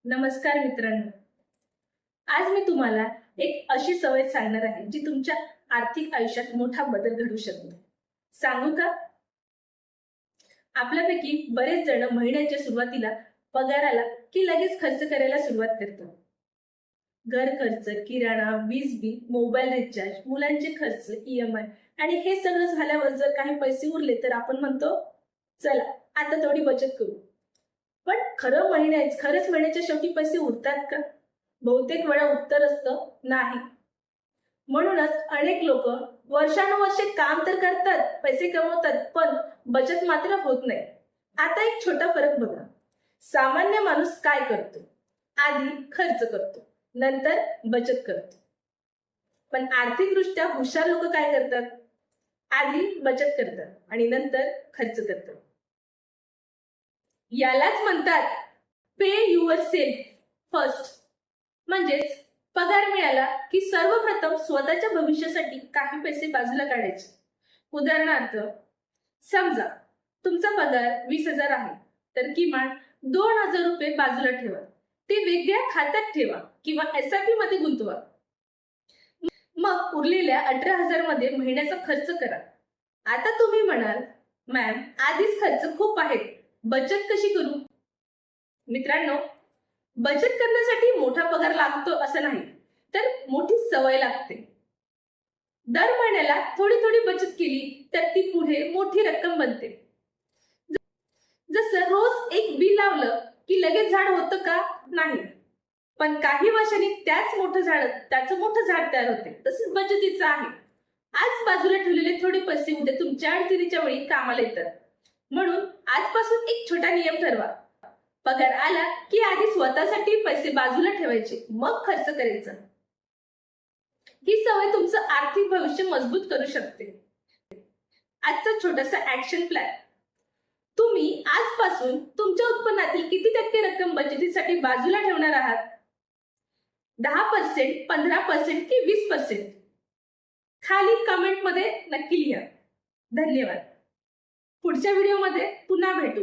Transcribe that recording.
नमस्कार मित्रांनो, आज मी तुम्हाला एक अशी सवय सांगणार आहे जी तुमच्या आर्थिक आयुष्यात मोठा बदल घडवू शकते. सांगू का? आपल्यापैकी बरेच जण महिन्याच्या सुरुवातीला पगाराला की लगेच खर्च करायला सुरुवात करतात. घर खर्च, किराणा, वीज बिल, मोबाईल रिचार्ज, मुलांचे खर्च, EMI आणि हे सगळं झाल्यावर जर काही पैसे उरले तर आपण म्हणतो, चला आता थोडी बचत करू. पण खरंच महिन्याच्या शेवटी पैसे उरतात का? बहुतेक वेळा उत्तर असतं नाही. म्हणूनच अनेक लोक वर्षानुवर्षे काम तर करतात, पैसे कमवतात, पण बचत मात्र होत नाही. आता एक छोटा फरक बघा. सामान्य माणूस काय करतो? आधी खर्च करतो, नंतर बचत करतो. पण आर्थिकदृष्ट्या हुशार लोक काय करतात? आधी बचत करतात आणि नंतर खर्च करतात. यालाच म्हणतात पे युअर सेल्फ फर्स्ट. म्हणजेच पगार मिळाला की सर्वप्रथम स्वतःच्या भविष्यासाठी काही पैसे बाजूला काढायचे. उदाहरणार्थ, समजा तुमचा पगार 20,000 आहे, तर किमान 2,000 रुपये बाजूला ठेवा. ते वेगळ्या खात्यात ठेवा किंवा SIP मध्ये गुंतवा. मग उरलेल्या 18,000 मध्ये महिन्याचा खर्च करा. आता तुम्ही म्हणाल, मॅम आधीच खर्च खूप आहेत, बचत कशी करू? मित्रांनो, बचत करण्यासाठी मोठा पगार लागतो असं नाही, तर मोठी सवय लागते. दर महिन्याला थोडी थोडी बचत केली तर ती पुढे मोठी रक्कम बनते. जसं रोज एक बिल लावलं की लगेच झाड होतं का? नाही, पण काही वर्षांनी त्याचं मोठं झाड तयार होते. तसंच बचतीचं आहे. आज बाजूला ठेवलेले थोडे पैसे उद्या तुमच्या अडचणीच्या वेळी कामाला येतात. म्हणून आजपासून एक छोटा नियम ठरवा. पगार आला की आधी स्वतःसाठी पैसे बाजूला ठेवायचे, मग खर्च करायचा. ही सवय तुमचं आर्थिक भविष्य मजबूत करू शकते. आजचा छोटासा ऍक्शन प्लॅन. तुम्ही आजपासून तुमच्या उत्पन्नातील किती टक्के रक्कम बचतीसाठी बाजूला ठेवणार आहात? 10%, 15% की 20%? खाली कमेंट मध्ये नक्की लिहा. धन्यवाद. पुढच्या व्हिडिओमध्ये पुन्हा भेटू.